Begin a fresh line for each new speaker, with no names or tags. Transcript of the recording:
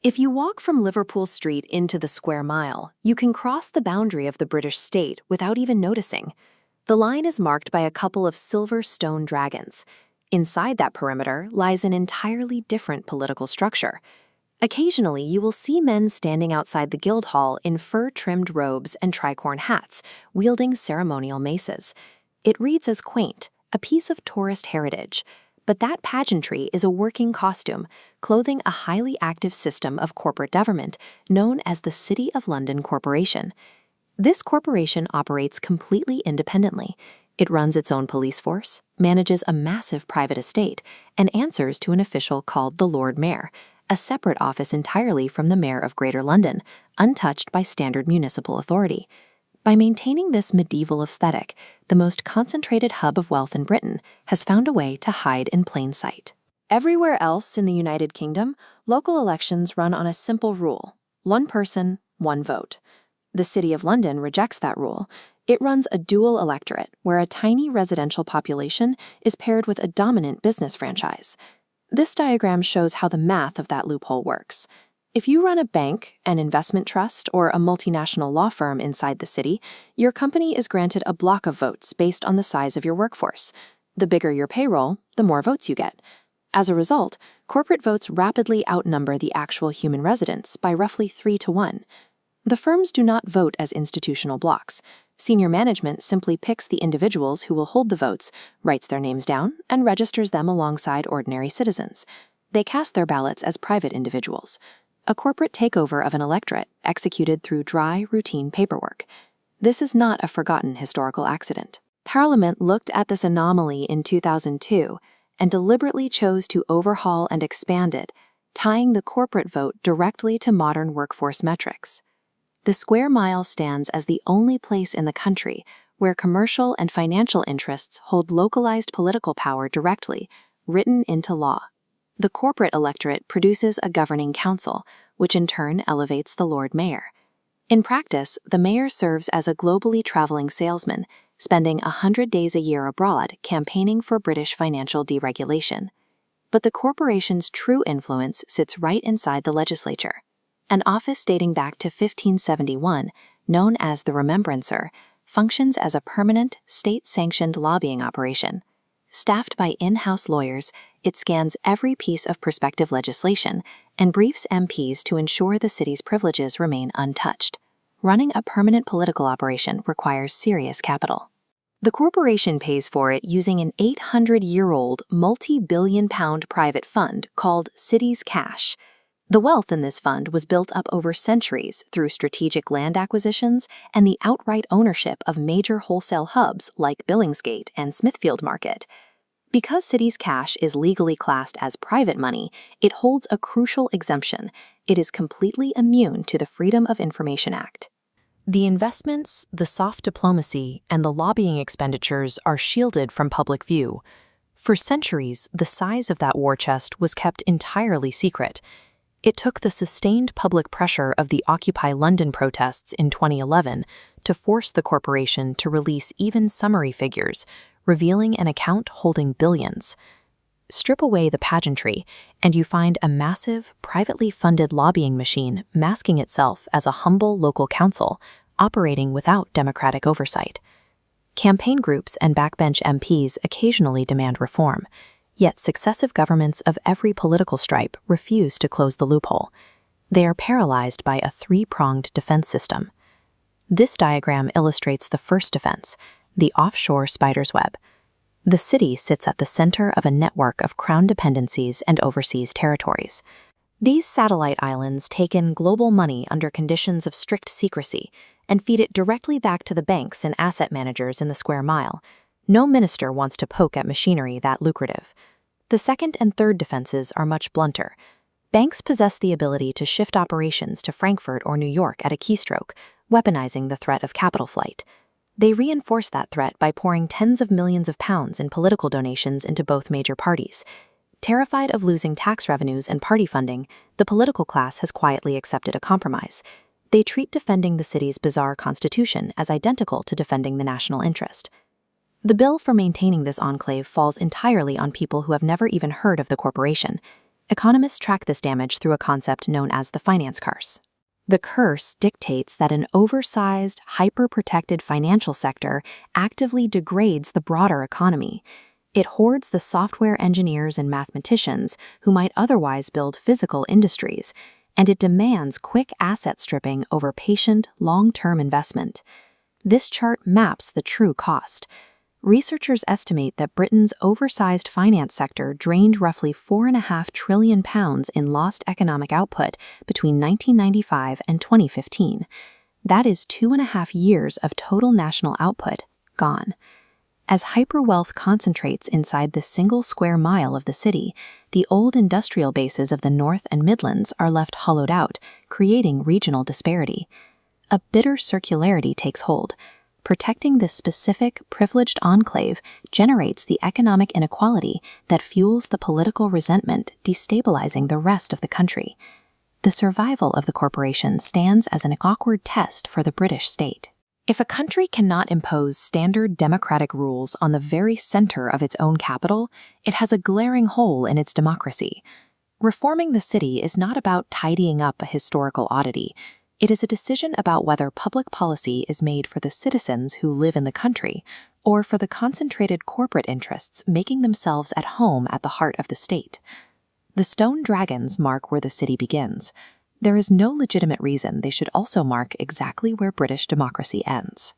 If you walk from Liverpool Street into the Square Mile, you can cross the boundary of the British state without even noticing. The line is marked by a couple of silver stone dragons. Inside that perimeter lies an entirely different political structure. Occasionally, you will see men standing outside the Guildhall in fur-trimmed robes and tricorn hats, wielding ceremonial maces. It reads as quaint, a piece of tourist heritage. But that pageantry is a working costume, clothing a highly active system of corporate government known as the City of London Corporation. This corporation operates completely independently. It runs its own police force, manages a massive private estate, and answers to an official called the Lord Mayor, a separate office entirely from the Mayor of Greater London, untouched by standard municipal authority. By maintaining this medieval aesthetic, the most concentrated hub of wealth in Britain has found a way to hide in plain sight. Everywhere else in the United Kingdom, local elections run on a simple rule: one person, one vote. The City of London rejects that rule. It runs a dual electorate, where a tiny residential population is paired with a dominant business franchise. This diagram shows how the math of that loophole works. If you run a bank, an investment trust, or a multinational law firm inside the city, your company is granted a block of votes based on the size of your workforce. The bigger your payroll, the more votes you get. As a result, corporate votes rapidly outnumber the actual human residents by roughly 3 to 1. The firms do not vote as institutional blocks. Senior management simply picks the individuals who will hold the votes, writes their names down, and registers them alongside ordinary citizens. They cast their ballots as private individuals. A corporate takeover of an electorate executed through dry, routine paperwork. This is not a forgotten historical accident. Parliament looked at this anomaly in 2002 and deliberately chose to overhaul and expand it, tying the corporate vote directly to modern workforce metrics. The Square Mile stands as the only place in the country where commercial and financial interests hold localized political power directly, written into law. The corporate electorate produces a governing council, which in turn elevates the Lord Mayor. In practice, the mayor serves as a globally traveling salesman, spending 100 days a year abroad campaigning for British financial deregulation. But the corporation's true influence sits right inside the legislature. An office dating back to 1571, known as the Remembrancer, functions as a permanent, state-sanctioned lobbying operation. Staffed by in-house lawyers, it scans every piece of prospective legislation and briefs MPs to ensure the city's privileges remain untouched. Running a permanent political operation requires serious capital. The corporation pays for it using an 800-year-old, multi-billion-pound private fund called Cities Cash. The wealth in this fund was built up over centuries through strategic land acquisitions and the outright ownership of major wholesale hubs like Billingsgate and Smithfield Market. Because Cities Cash is legally classed as private money, it holds a crucial exemption. It is completely immune to the Freedom of Information Act. The investments, the soft diplomacy, and the lobbying expenditures are shielded from public view. For centuries, the size of that war chest was kept entirely secret. It took the sustained public pressure of the Occupy London protests in 2011 to force the corporation to release even summary figures, revealing an account holding billions. Strip away the pageantry, and you find a massive, privately funded lobbying machine masking itself as a humble local council, operating without democratic oversight. Campaign groups and backbench MPs occasionally demand reform, yet successive governments of every political stripe refuse to close the loophole. They are paralyzed by a three-pronged defense system. This diagram illustrates the first defense, the offshore spider's web. The city sits at the center of a network of crown dependencies and overseas territories. These satellite islands take in global money under conditions of strict secrecy and feed it directly back to the banks and asset managers in the Square Mile. No minister wants to poke at machinery that lucrative. The second and third defenses are much blunter. Banks possess the ability to shift operations to Frankfurt or New York at a keystroke, weaponizing the threat of capital flight. They reinforce that threat by pouring tens of millions of pounds in political donations into both major parties. Terrified of losing tax revenues and party funding, the political class has quietly accepted a compromise. They treat defending the city's bizarre constitution as identical to defending the national interest. The bill for maintaining this enclave falls entirely on people who have never even heard of the corporation. Economists track this damage through a concept known as the finance curse. The curse dictates that an oversized, hyper-protected financial sector actively degrades the broader economy. It hoards the software engineers and mathematicians who might otherwise build physical industries, and it demands quick asset stripping over patient, long-term investment. This chart maps the true cost. Researchers estimate that Britain's oversized finance sector drained roughly £4.5 trillion in lost economic output between 1995 and 2015. That is 2.5 years of total national output gone. As hyperwealth concentrates inside the single square mile of the city, the old industrial bases of the North and Midlands are left hollowed out, creating regional disparity. A bitter circularity takes hold. Protecting this specific, privileged enclave generates the economic inequality that fuels the political resentment, destabilizing the rest of the country. The survival of the corporation stands as an awkward test for the British state. If a country cannot impose standard democratic rules on the very center of its own capital, it has a glaring hole in its democracy. Reforming the city is not about tidying up a historical oddity. It is a decision about whether public policy is made for the citizens who live in the country or for the concentrated corporate interests making themselves at home at the heart of the state. The stone dragons mark where the city begins. There is no legitimate reason they should also mark exactly where British democracy ends.